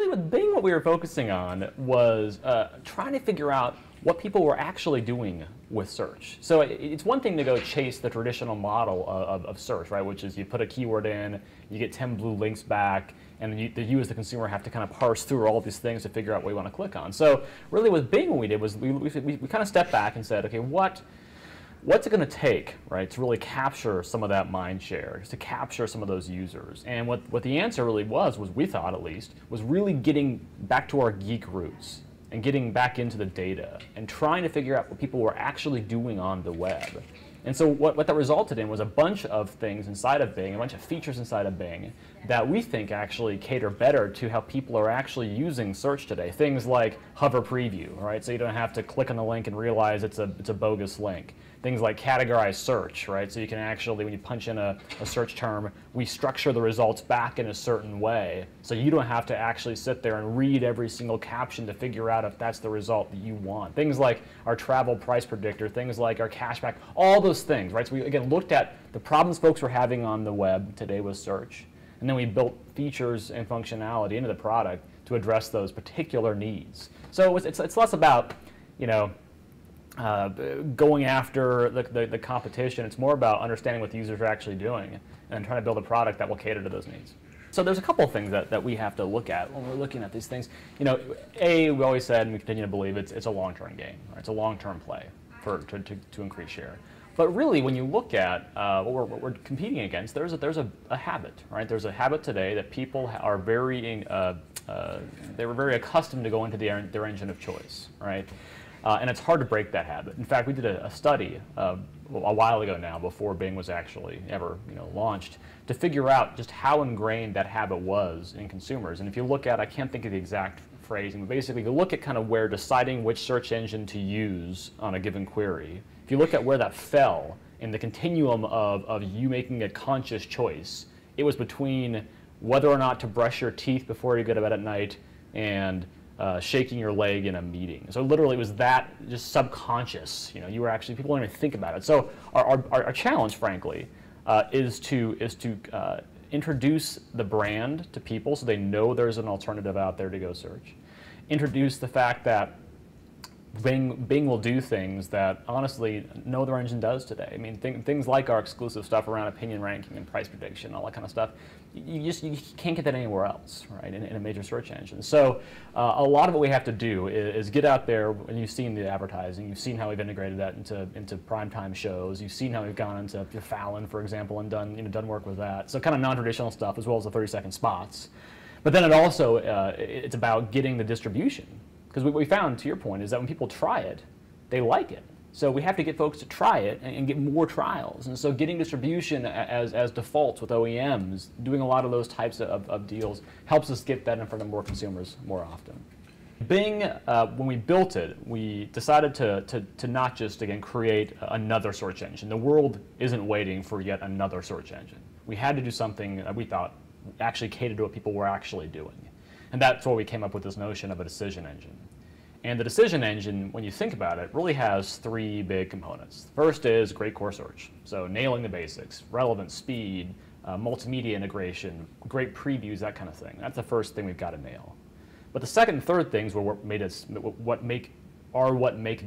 really with Bing, what we were focusing on was trying to figure out what people were actually doing with search. So it's one thing to go chase the traditional model of search, right? Which is you put a keyword in, you get 10 blue links back, and then you as the consumer have to kind of parse through all these things to figure out what you want to click on. So really with Bing, what we did was we kind of stepped back and said, okay, what's it going to take, right, to really capture some of that mind share, to capture some of those users? And what the answer really was we thought at least, was really getting back to our geek roots and getting back into the data and trying to figure out what people were actually doing on the web. And so what that resulted in was a bunch of things inside of Bing, a bunch of features inside of Bing that we think actually cater better to how people are actually using search today. Things like hover preview, right? So you don't have to click on the link and realize it's a bogus link. Things like categorized search, right? So you can actually, when you punch in a search term, we structure the results back in a certain way. So you don't have to actually sit there and read every single caption to figure out if that's the result that you want. Things like our travel price predictor, things like our cashback, all those things, right? So we, again, looked at the problems folks were having on the web today with search, and then we built features and functionality into the product to address those particular needs. So it's less about, going after the competition. It's more about understanding what the users are actually doing and trying to build a product that will cater to those needs. So there's a couple of things that we have to look at when we're looking at these things. We always said, and we continue to believe, it's a long-term game. Right? It's a long-term play to increase share. But really, when you look at what we're competing against, there's a habit, right? There's a habit today that people are very accustomed to going to their engine of choice, right? And it's hard to break that habit. In fact, we did a study a while ago now, before Bing was actually ever launched, to figure out just how ingrained that habit was in consumers. And if you look at, I can't think of the exact phrasing, but basically you look at kind of where deciding which search engine to use on a given query, if you look at where that fell in the continuum of you making a conscious choice, it was between whether or not to brush your teeth before you go to bed at night and shaking your leg in a meeting. So literally it was that just subconscious. You were actually, people don't even think about it. So our challenge, frankly, is to introduce the brand to people so they know there's an alternative out there to go search. Introduce the fact that Bing will do things that honestly no other engine does today. I mean, things like our exclusive stuff around opinion ranking and price prediction, all that kind of stuff. You can't get that anywhere else, right? In a major search engine. So a lot of what we have to do is get out there, and you've seen the advertising, you've seen how we've integrated that into primetime shows, you've seen how we've gone into Fallon, for example, and done work with that. So kind of non-traditional stuff as well as the 30-second spots. But then it's about getting the distribution. Because what we found, to your point, is that when people try it, they like it. So we have to get folks to try it and get more trials. And so getting distribution as defaults with OEMs, doing a lot of those types of deals, helps us get that in front of more consumers more often. Bing, when we built it, we decided to not just, again, create another search engine. The world isn't waiting for yet another search engine. We had to do something that we thought actually catered to what people were actually doing. And that's why we came up with this notion of a decision engine. And the decision engine, when you think about it, really has three big components. First is great core search, so nailing the basics, relevance, speed, multimedia integration, great previews, that kind of thing. That's the first thing we've got to nail. But the second and third things were what make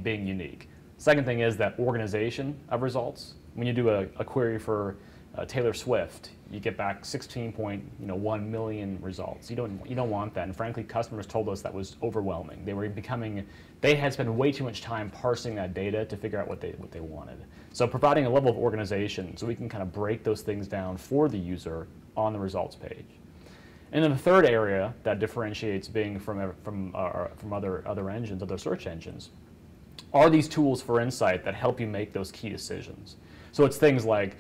Bing unique. Second thing is that organization of results. When you do a query for Taylor Swift, you get back 16.1 million results. You don't want that, and frankly, customers told us that was overwhelming. They had spent way too much time parsing that data to figure out what they wanted. So providing a level of organization so we can kind of break those things down for the user on the results page. And then the third area that differentiates Bing from other engines, other search engines, are these tools for insight that help you make those key decisions. So it's things like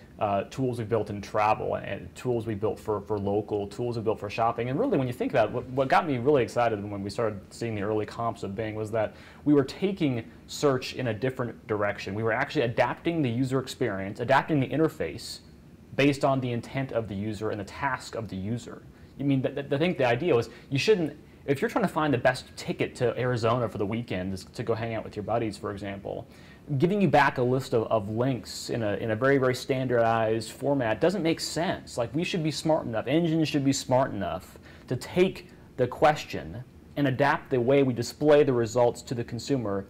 tools we built in travel, and tools we built for local, tools we built for shopping. And really, when you think about it, what got me really excited when we started seeing the early comps of Bing was that we were taking search in a different direction. We were actually adapting the user experience, adapting the interface based on the intent of the user and the task of the user. I mean, I think the idea was you shouldn't, if you're trying to find the best ticket to Arizona for the weekend to go hang out with your buddies, for example, giving you back a list of links in a very, very standardized format doesn't make sense. Like, we should be smart enough, engines should be smart enough to take the question and adapt the way we display the results to the consumer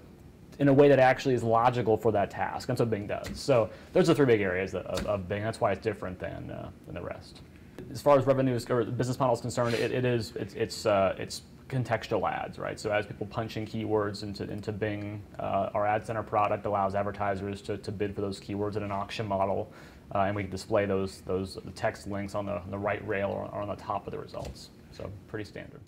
in a way that actually is logical for that task. That's what Bing does. So those are the three big areas of Bing. That's why it's different than the rest. As far as revenues or the business model is concerned, it's contextual ads, right? So as people punch in keywords into Bing, our Ad Center product allows advertisers to bid for those keywords in an auction model, and we can display the text links on the right rail or on the top of the results. So pretty standard.